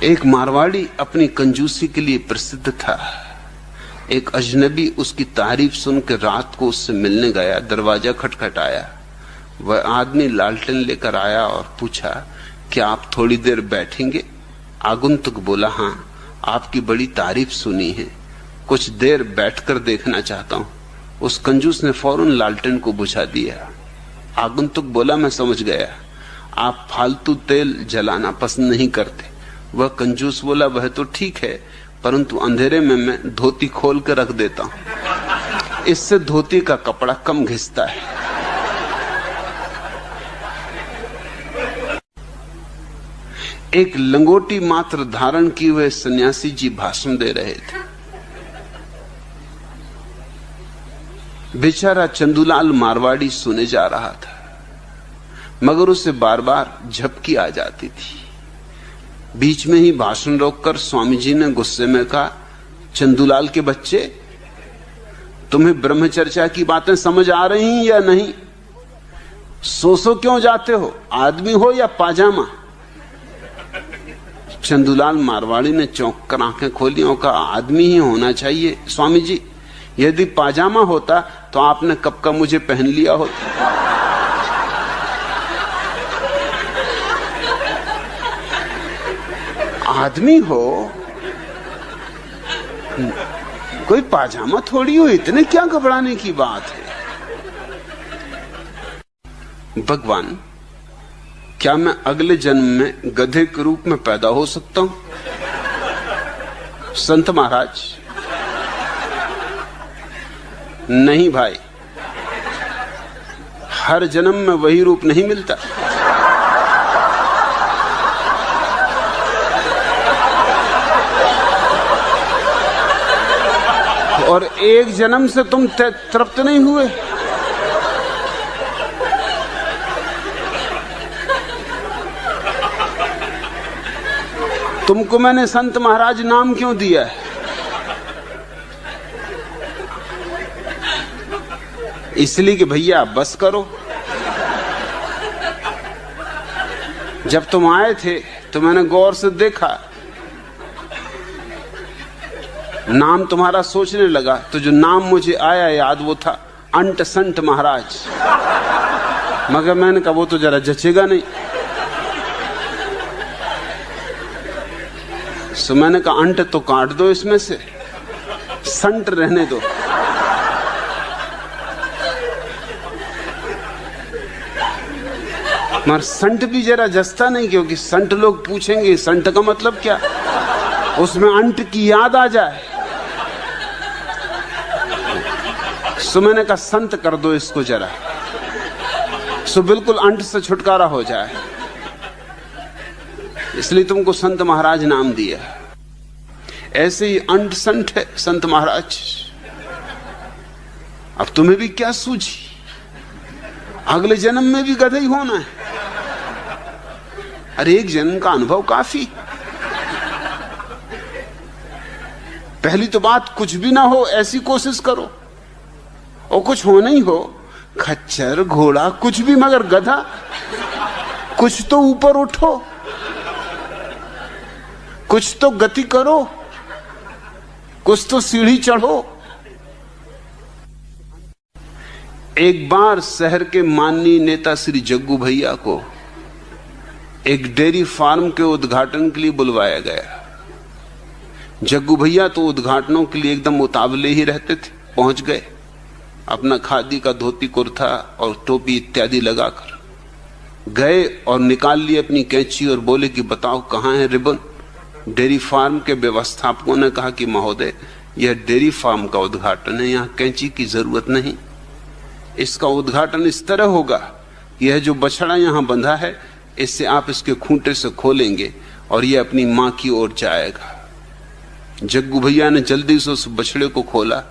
एक मारवाड़ी अपनी कंजूसी के लिए प्रसिद्ध था। एक अजनबी उसकी तारीफ सुनकर रात को उससे मिलने गया। दरवाजा खटखटाया। वह आदमी लालटेन लेकर आया और पूछा, क्या आप थोड़ी देर बैठेंगे? आगंतुक बोला, हाँ, आपकी बड़ी तारीफ सुनी है, कुछ देर बैठकर देखना चाहता हूं। उस कंजूस ने फौरन लालटेन को बुझा दिया। आगंतुक बोला, मैं समझ गया, आप फालतू तेल जलाना पसंद नहीं करते। वह कंजूस बोला, वह तो ठीक है, परंतु अंधेरे में मैं धोती खोल कर रख देता हूं, इससे धोती का कपड़ा कम घिसता है। एक लंगोटी मात्र धारण किए हुए सन्यासी जी भाषण दे रहे थे। बेचारा चंदूलाल मारवाड़ी सुने जा रहा था, मगर उसे बार बार झपकी आ जाती थी। बीच में ही भाषण रोककर स्वामी जी ने गुस्से में कहा, चंदूलाल के बच्चे, तुम्हें ब्रह्मचर्चा की बातें समझ आ रही या नहीं? सो क्यों जाते हो? आदमी हो या पाजामा? चंदूलाल मारवाड़ी ने चौंक कर आंखें खोली और कहा, आदमी ही होना चाहिए स्वामी जी, यदि पाजामा होता तो आपने कब का मुझे पहन लिया होता। आदमी हो, कोई पाजामा थोड़ी हो, इतने क्या घबराने की बात है? भगवान, क्या मैं अगले जन्म में गधे के रूप में पैदा हो सकता हूं? संत महाराज, नहीं भाई, हर जन्म में वही रूप नहीं मिलता। और एक जन्म से तुम तृप्त नहीं हुए। तुमको मैंने संत महाराज नाम क्यों दिया है? इसलिए कि भैया बस करो। जब तुम आए थे तो मैंने गौर से देखा, नाम तुम्हारा सोचने लगा तो जो नाम मुझे आया याद वो था अंट संत महाराज, मगर मैंने कहा वो तो जरा जचेगा नहीं। सो मैंने कहा अंट तो काट दो इसमें से, संत रहने दो। मगर संत भी जरा जचता नहीं, क्योंकि संत लोग पूछेंगे संत का मतलब क्या, उसमें अंट की याद आ जाए। सो मैंने कहा संत कर दो इसको जरा, सो बिल्कुल अंट से छुटकारा हो जाए, इसलिए तुमको संत महाराज नाम दिया। ऐसे ही अंट संत है संत महाराज। अब तुम्हें भी क्या सूझी, अगले जन्म में भी गधे ही होना है। अरे एक जन्म का अनुभव काफी। पहली तो बात, कुछ भी ना हो ऐसी कोशिश करो, और कुछ हो नहीं हो, खच्चर घोड़ा कुछ भी, मगर गधा। कुछ तो ऊपर उठो, कुछ तो गति करो, कुछ तो सीढ़ी चढ़ो। एक बार शहर के माननीय नेता श्री जग्गू भैया को एक डेयरी फार्म के उद्घाटन के लिए बुलवाया गया। जग्गू भैया तो उद्घाटनों के लिए एकदम उतावले ही रहते थे। पहुंच गए, अपना खादी का धोती कुर्ता और टोपी इत्यादि लगाकर गए और निकाल लिए अपनी कैंची और बोले कि बताओ कहां है रिबन। डेयरी फार्म के व्यवस्थापकों ने कहा कि महोदय, यह डेयरी फार्म का उद्घाटन है, यहां कैंची की जरूरत नहीं। इसका उद्घाटन इस तरह होगा, यह जो बछड़ा यहां बंधा है, इससे आप इसके खूंटे से खोलेंगे और यह अपनी मां की ओर जाएगा। जग्गू भैया ने जल्दी से उस बछड़े को खोला।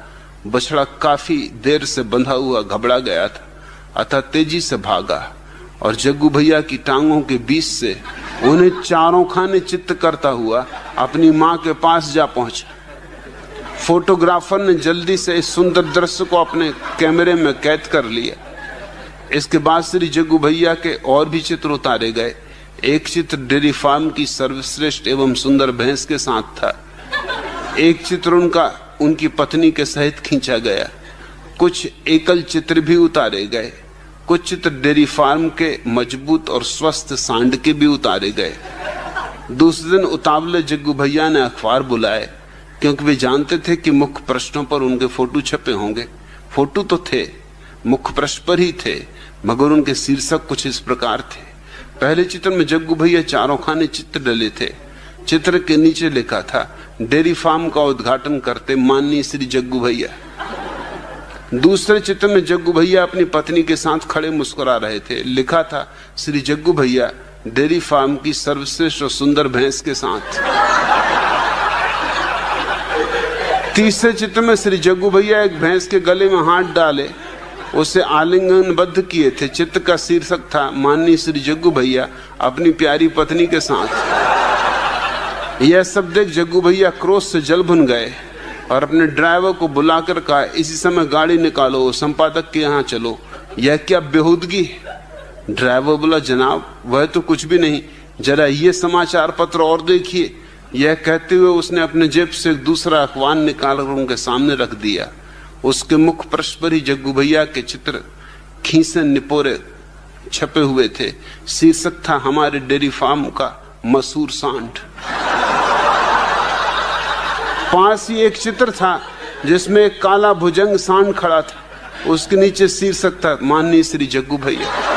बछड़ा काफी देर से बंधा हुआ घबरा गया था, अतः तेजी से भागा और जग्गू भैया की टांगों के बीच से उन्हें चारों खाने चित्त करता हुआ अपनी मां के पास जा पहुंचा। फोटोग्राफर ने जल्दी से इस सुंदर दृश्य को अपने कैमरे में कैद कर लिया। इसके बाद श्री जग्गू भैया के और भी चित्र उतारे गए। एक चित्र डेयरी फार्म की सर्वश्रेष्ठ एवं सुंदर भैंस के साथ था। एक चित्र उनकी पत्नी के सहित खींचा गया। कुछ एकल चित्र भी उतारे गए। कुछ चित्र डेयरी फार्म के मजबूत और स्वस्थ सांड के भी उतारे गए। दूसरे दिन उतावले जग्गू भैया ने अखबार बुलाए, क्योंकि वे जानते थे कि मुख्य पृष्ठों पर उनके फोटो छपे होंगे। फोटो तो थे, मुख्य पृष्ठ पर ही थे, मगर उनके शीर्षक कुछ इस प्रकार थे। पहले चित्र में जग्गू भैया चारों खाने चित्र डले थे। चित्र के नीचे लिखा था, डेयरी फार्म का उद्घाटन करते माननीय श्री जग्गू भैया। दूसरे चित्र में जग्गू भैया अपनी पत्नी के साथ खड़े मुस्कुरा रहे थे। लिखा था, श्री जग्गू भैया डेयरी फार्म की सर्वश्रेष्ठ और सुंदर भैंस के साथ। तीसरे चित्र में श्री जग्गू भैया एक भैंस के गले में हाथ डाले उसे आलिंगनबद्ध किए थे। चित्र का शीर्षक था, माननीय श्री जग्गू भैया अपनी प्यारी पत्नी के साथ। यह सब देख जग्गू भैया क्रोध से जल भुन गए और अपने ड्राइवर को बुलाकर कहा, इसी समय गाड़ी निकालो, संपादक के यहाँ चलो। यह क्या बेहूदगी है? ड्राइवर बोला, जनाब वह तो कुछ भी नहीं, जरा ये समाचार पत्र और देखिए। यह कहते हुए उसने अपने जेब से दूसरा अखबार निकालकर उनके सामने रख दिया। उसके मुख पृष्ठ पर ही जग्गू भैया के चित्र खींचे निपोरे छपे हुए थे। शीर्षक था, हमारे डेयरी फार्म का मशहूर सांड। पास ही एक चित्र था जिसमें एक काला भुजंग सांड खड़ा था। उसके नीचे शीर्षक था, माननीय श्री जग्गू भैया।